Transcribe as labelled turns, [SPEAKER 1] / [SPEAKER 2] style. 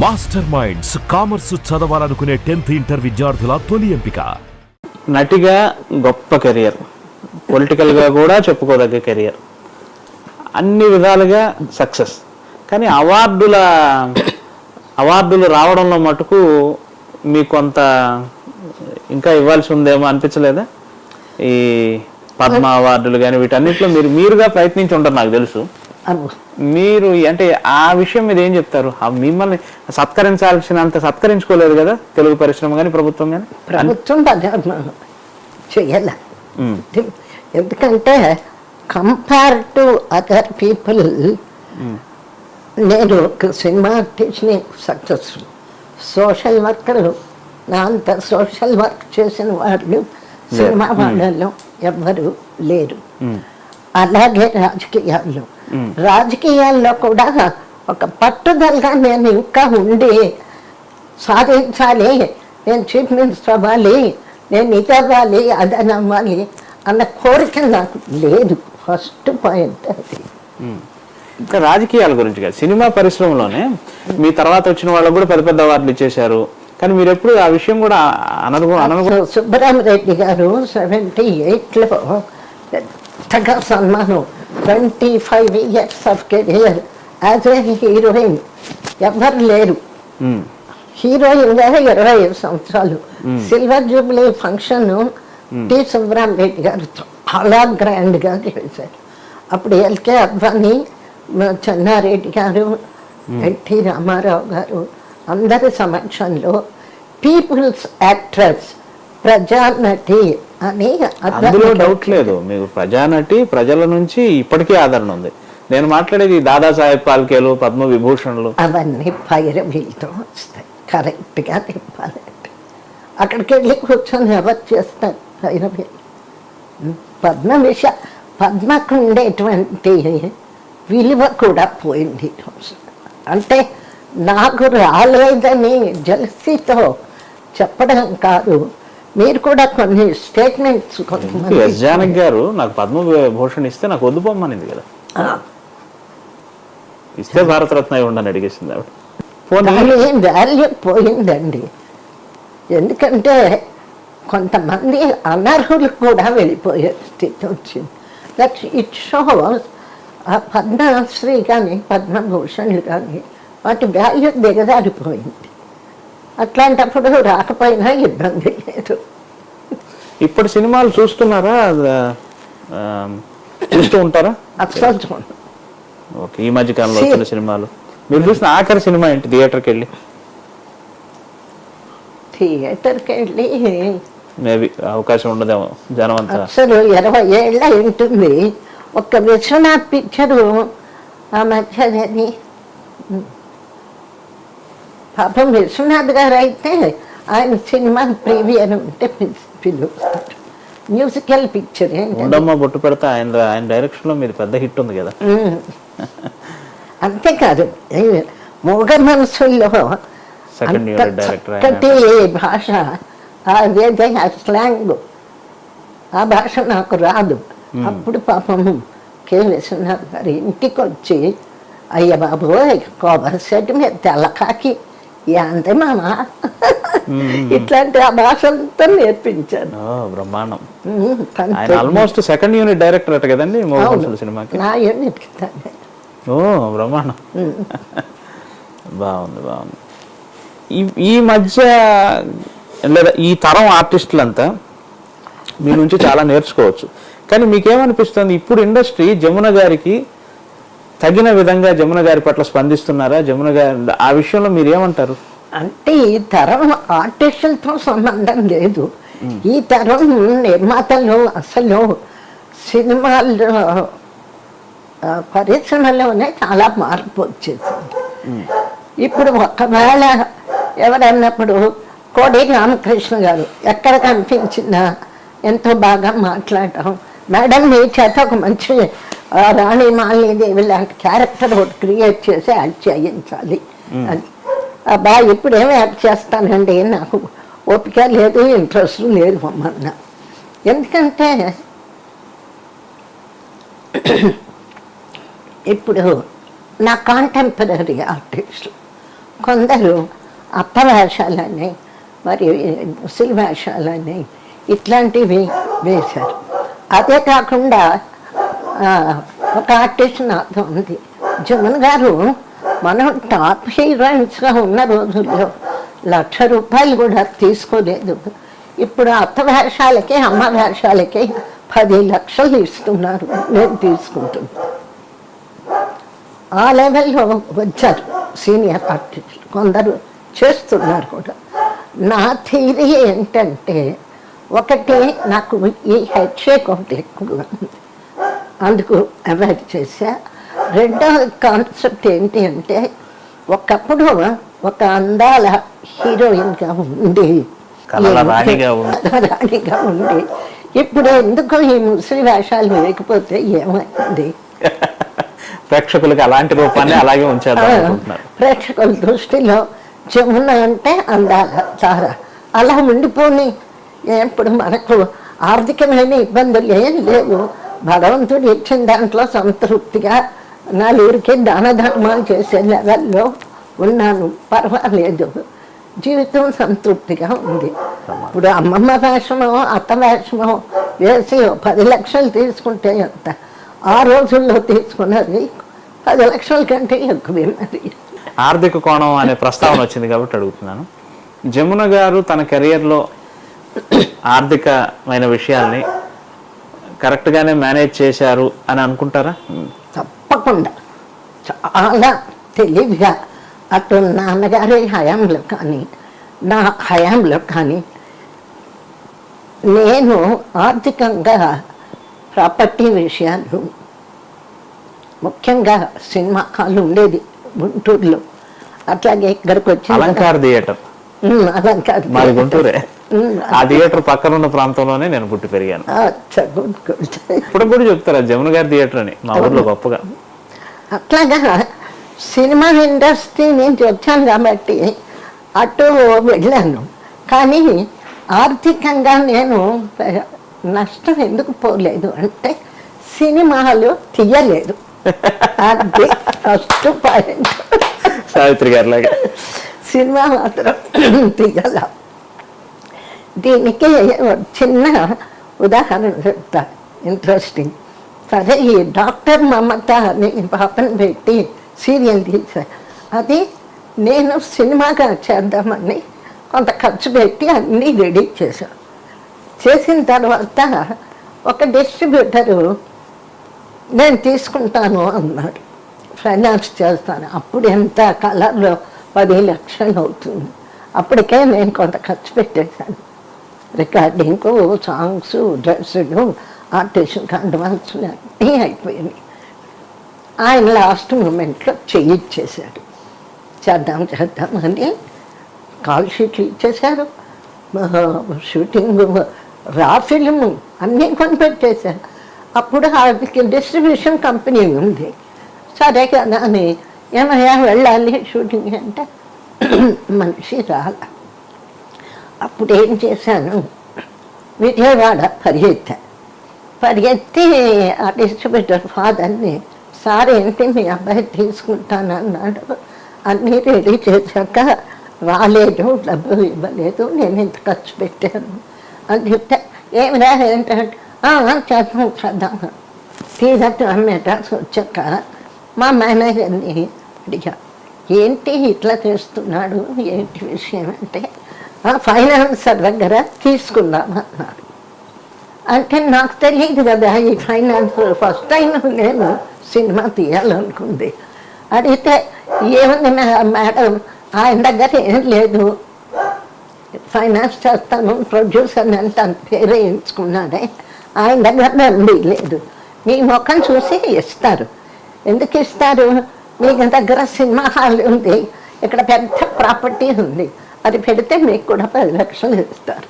[SPEAKER 1] Master minds commerce చదవాలనుకునే 10th inter విద్యార్థుల తొలి ఎంపిక.
[SPEAKER 2] నటిగా గొప్ప కెరియర్, పొలిటికల్గా కూడా చెప్పుకోదగ్గ కెరియర్, అన్ని విధాలుగా సక్సెస్. కానీ అవార్డులు రావడంలో మటుకు మీకు కొంత ఇంకా ఇవ్వాల్సి ఉందేమో అనిపించలేదా? ఈ పద్మ అవార్డులు కానీ వీటన్నిటిలో మీరుగా ప్రయత్నించి ఉంటారు నాకు తెలుసు. మీరు అంటే ఆ విషయం మీద ఏం చెప్తారు? మిమ్మల్ని సత్కరించాల్సినంత సత్కరించుకోలేదు కదా తెలుగు పరిశ్రమ కానీ ప్రభుత్వం కానీ?
[SPEAKER 3] ప్రభుత్వం చెయ్యాల. ఎందుకంటే కంపేర్ టు అదర్ పీపుల్ నేను ఒక సినిమా ఆర్టిస్ట్ని సక్సెస్ఫుల్. సోషల్ వర్కర్ నా అంత సోషల్ వర్క్ చేసిన వాళ్ళు సినిమా వాళ్ళలో ఎవ్వరు లేరు. అలాగే రాజకీయాల్లో కూడా ఒక పట్టుదలగా నేను ఇంకా ఉండి సాధించాలి, నేను చీఫ్ మినిస్టర్ అవ్వాలి, నేను ఇది అవ్వాలి, అదని అవ్వాలి అన్న కోరిక నాకు లేదు. ఫస్ట్ పాయింట్ అది.
[SPEAKER 2] ఇంకా రాజకీయాల గురించి కాదు, సినిమా పరిశ్రమలోనే మీ తర్వాత వచ్చిన వాళ్ళకు కూడా పెద్ద పెద్ద అవార్డులు ఇచ్చేశారు. కానీ మీరు ఎప్పుడు ఆ విషయం కూడా అనను.
[SPEAKER 3] సుబ్బరామరెడ్డి గారు 78లో పెద్దగా సన్మానం, 25 years of career as a heroine, ఎవరు లేరు. హీరోయిన్ గా 25 సంవత్సరాలు. Silver Jubilee function T Subbarami Reddy గారు చాలా గ్రాండ్ గా చేశారు. అప్పుడు ఎల్కే అద్వానీ, చెన్నారెడ్డి గారు, ఎన్టీ రామారావు గారు అందరి సమక్షంలో పీపుల్స్ యాక్ట్రెస్, ప్రజానటి అని.
[SPEAKER 2] అందులో డౌట్ లేదు, మీకు ప్రజానటి ప్రజల నుంచి ఇప్పటికీ ఆదరణ ఉంది. నేను మాట్లాడేది దాదాసాహెబ్ ఫాల్కేలు, పద్మ విభూషణలు
[SPEAKER 3] అవన్నీ పైరవీలతో వస్తాయి. కరెక్ట్ గా చెప్పాలంటే అక్కడికి వెళ్ళి కూర్చొని ఎవరు చేస్తారు పైరవీలు? పద్మకు ఉండేటువంటి విలువ కూడా పోయింది ఈరోజు. అంటే నాకు రాలేదని జలసీతో చెప్పడం కాదు, మీరు కూడా కొన్ని స్టేట్మెంట్స్.
[SPEAKER 2] ఎస్ జానకి గారు నాకు పద్మ విభూషణ్ ఇస్తే నాకు వద్దు పొమ్మనింది కదా, ఇస్తే భారతరత్న ఉండని అడిగేసింది ఆవిడ.
[SPEAKER 3] వాల్యూ పోయిందండి. ఎందుకంటే కొంతమంది అనర్హులు కూడా వెళ్ళిపోయే స్థితి వచ్చింది. దట్ ఇట్ షోస్ ఆ పద్మశ్రీ కానీ పద్మభూషణ్లు కానీ వాటి వాల్యూ దిగజారిపోయింది. అట్లాంటప్పుడు రాకపోయినా ఇబ్బంది లేదు.
[SPEAKER 2] ఇప్పుడు సినిమాలు చూస్తున్నారా, చూస్తూ ఉంటారా?
[SPEAKER 3] అసలు చూడండి.
[SPEAKER 2] ఓకే, ఈ మధ్య కాలంలో వచ్చిన సినిమాలు మీరు చూసిన ఆఖరి సినిమా ఏంటి? థియేటర్కి వెళ్ళి మేబీ అవకాశం ఉండదేమో జనం అంతా.
[SPEAKER 3] అసలు 20 ఏళ్ళ ఉంటుంది. ఒక విశ్వనాథ్ పిక్చరు ఆ మధ్యని, పాపం విశ్వనాథ్ గారు అయితే ఆయన సినిమా ప్రీమియర్ ఉంటే పిలుస్తారు. మ్యూజికల్ పిక్చర్
[SPEAKER 2] ఉండమ్మ బొట్టు పెడితే ఆయన డైరెక్షన్ లో మీరు పెద్ద హిట్ ఉంది కదా.
[SPEAKER 3] అంతేకాదు, మూగ మనసుల్లో చక్కటి భాష, అదేదే స్లాంగ్, ఆ భాష నాకు రాదు. అప్పుడు పాపం కె విశ్వనాథ్ గారు ఇంటికి వచ్చి, అయ్య బాబు కోబర్ సెట్ మీద తెల్లకాకి అంతే మామ, ఇట్లాంటి ఆ భాష అంతా నేర్పించాను.
[SPEAKER 2] బ్రహ్మాండం. ఆల్మోస్ట్ సెకండ్ యూనిట్ డైరెక్టర్ అట కదండి సినిమాకి.
[SPEAKER 3] నా యూనిట్.
[SPEAKER 2] ఓ బ్రహ్మాండం. బాగుంది. ఈ మధ్య లేదా ఈ తరం ఆర్టిస్టులంతా మీ నుంచి చాలా నేర్చుకోవచ్చు. కానీ మీకేమనిపిస్తుంది, ఇప్పుడు ఇండస్ట్రీ జమున గారికి తగిన విధంగా జమున గారి పట్ల స్పందిస్తున్నారా? జమున గారి ఆ విషయంలో మీరు ఏమంటారు?
[SPEAKER 3] అంటే ఈ తరం ఆర్టిస్టులతో సంబంధం లేదు. ఈ తరం నిర్మాతలు అసలు సినిమాల్లో పరిశ్రమలోనే చాలా మార్పు వచ్చేసింది. ఇప్పుడు ఒకవేళ ఎవరన్నప్పుడు కోడి రామకృష్ణ గారు ఎక్కడ కనిపించినా ఎంతో బాగా మాట్లాడటం, మేడం మీ చేత ఒక మంచి రాణి మాలినీదేవి లాంటి క్యారెక్టర్ ఒకటి క్రియేట్ చేసి యాడ్ చేయించాలి అని. అబ్బా ఇప్పుడు ఏమి యాడ్ చేస్తానండి, నాకు ఓపిక లేదు, ఇంట్రెస్ట్ లేదు అమ్మన్నా. ఎందుకంటే ఇప్పుడు నా కాంటెంపరీ ఆర్టిస్టులు కొందరు అత్త వేషాలని మరి ముసలి వేషాలని ఇట్లాంటివి వేశారు. అదే కాకుండా ఒక ఆర్టిస్ట్ నాతో ఉంది, జమున్ గారు మనం టాప్ హీరోయిన్స్గా ఉన్న రోజుల్లో ₹1,00,000 కూడా తీసుకోలేదు. ఇప్పుడు అత్త వేషాలకి అమ్మ వేషాలకి 10 లక్షలు ఇస్తున్నారు, నేను తీసుకుంటున్నాను. ఆ లెవెల్లో వచ్చారు సీనియర్ ఆర్టిస్టులు, కొందరు చేస్తున్నారు కూడా. నా థియరీ ఏంటంటే, ఒకటి నాకు ఈ హెడ్ షేక్ ఒకటి ఎక్కువగా ఉంది, అందుకు అవాయిడ్ చేశా. రెండో కాన్సెప్ట్ ఏంటి అంటే, ఒకప్పుడు ఒక అందాల హీరోయిన్గా ఉండి
[SPEAKER 2] రాణిగా
[SPEAKER 3] ఉండి ఇప్పుడు ఎందుకు ఈ ముసలి వేషాలు వేయకపోతే ఏమైంది?
[SPEAKER 2] ప్రేక్షకులకి అలాంటి రూపాన్ని అలాగే ఉంచారు.
[SPEAKER 3] ప్రేక్షకుల దృష్టిలో జమున అంటే అందాల తార, అలా ఉండిపోని. ఇప్పుడు మనకు ఆర్థికమైన ఇబ్బందులు ఏం లేవు, భగవంతుడు ఇచ్చిన దాంట్లో సంతృప్తిగా నలుగురికి దాన ధర్మాలు చేసే లెవెల్లో ఉన్నాను, పర్వాలేదు, జీవితం సంతృప్తిగా ఉంది. ఇప్పుడు అమ్మమ్మ వేషమో అత్త వేషమో వేసి 10 లక్షలు తీసుకుంటే ఎంత? ఆ రోజుల్లో తీసుకున్నది 10 లక్షల కంటే ఎక్కువే. మరి
[SPEAKER 2] ఆర్థిక కోణం అనే ప్రస్తావన వచ్చింది కాబట్టి అడుగుతున్నాను. జమున గారు తన కెరియర్లో ఆర్థికమైన విషయాల్ని కరెక్ట్గానే మేనేజ్ చేశారు అని అనుకుంటారా?
[SPEAKER 3] తప్పకుండా, చాలా తెలివిగా. అటు నాన్నగారి హయాంలో కానీ నా హయాంలో కానీ నేను ఆర్థికంగా ప్రాపర్టీ విషయాలు, ముఖ్యంగా సినిమా హాల్ ఉండేది గుంటూరులో, అట్లాగే ఇక్కడికి వచ్చి
[SPEAKER 2] అలంకార థియేటర్, మాది గుంటూరే, ఆ థియేటర్ పక్కన ఉన్న ప్రాంతంలోనే నేను పుట్టి పెరిగాను. ఇప్పుడు కూడా చెప్తారా జమున గారి థియేటర్ అని మా ఊర్లో గొప్పగా.
[SPEAKER 3] అట్లాగా సినిమా ఇండస్ట్రీ నుంచి వచ్చాను కాబట్టి అటు వెళ్ళాను. కానీ ఆర్థికంగా నేను నష్టం ఎందుకు పోలేదు అంటే, సినిమాలు తీయలేదు, అది ఫస్ట్ పాయింట్.
[SPEAKER 2] సావిత్రి గారి లాగా
[SPEAKER 3] సినిమా మాత్రం తీయాల. దీనికి చిన్న ఉదాహరణ చెప్తా, ఇంట్రెస్టింగ్. సరే, ఈ డాక్టర్ మమత అని పాపను పెట్టి సీరియల్ తీశారు. అది నేను సినిమాగా చేద్దామని కొంత ఖర్చు పెట్టి అన్నీ రెడీ చేశాను. చేసిన తర్వాత ఒక డిస్ట్రిబ్యూటరు నేను తీసుకుంటాను అన్నాడు, ఫైనాన్స్ చేస్తాను. అప్పుడు ఎంత కలర్లో 10 లక్షలు అవుతుంది. అప్పటికే నేను కొంత ఖర్చు పెట్టేశాను, రికార్డింగ్, సాంగ్స్, డ్రెస్సులు, ఆర్టిస్ట్ అడ్వాన్స్లు అన్నీ అయిపోయినాయి. ఆయన లాస్ట్ మూమెంట్లో చేయించేశాడు. చేద్దామని కాల్ షీట్లు ఇచ్చేశారు, షూటింగ్, రా ఫిల్మ్ అన్నీ కొనిపెట్టేశారు. అప్పుడు అది డిస్ట్రిబ్యూషన్ కంపెనీ ఉంది. సరే కదా అని, ఏమయ్యా వెళ్ళాలి షూటింగ్ అంటే మనిషి రాల. అప్పుడు ఏం చేశాను, విజయవాడ పరిగెత్తి ఆ డిస్ట్రిబ్యూటర్ ఫాదర్ని, సార్ ఏంటి మీ అబ్బాయి తీసుకుంటాను అన్నాడు, అన్నీ రెడీ చేశాక రాలేదు, డబ్బు ఇవ్వలేదు, నేను ఇంత ఖర్చు పెట్టాను అని చెప్తే, ఏమిరా ఏంటంటే చేద్దాం. తీరట్టు మెడ్రాస్ వచ్చాక మా మేనేజర్ని అడిగా, ఏంటి ఇట్లా చేస్తున్నాడు, ఏంటి విషయం అంటే, ఫైనాన్సర్ దగ్గర తీసుకుందాం అన్నాడు. అంటే నాకు తెలియదు కదా ఈ ఫైనాన్స్, ఫస్ట్ టైం నేను సినిమా తీయాలనుకుంది. అడిగితే ఏముంది మేడం, ఆయన దగ్గర ఏం లేదు, ఫైనాన్స్ చేస్తాను, ప్రొడ్యూసర్ అని తన పేరు వేయించుకున్నాడే, ఆయన దగ్గర నంబి లేదు, మీ ముఖం చూసి ఇస్తారు. ఎందుకు ఇస్తారు, మీ దగ్గర సినిమా హాల్ ఉంది, ఇక్కడ పెద్ద ప్రాపర్టీ ఉంది, అది పెడితే మీకు కూడా 10 లక్షలు ఇస్తారు.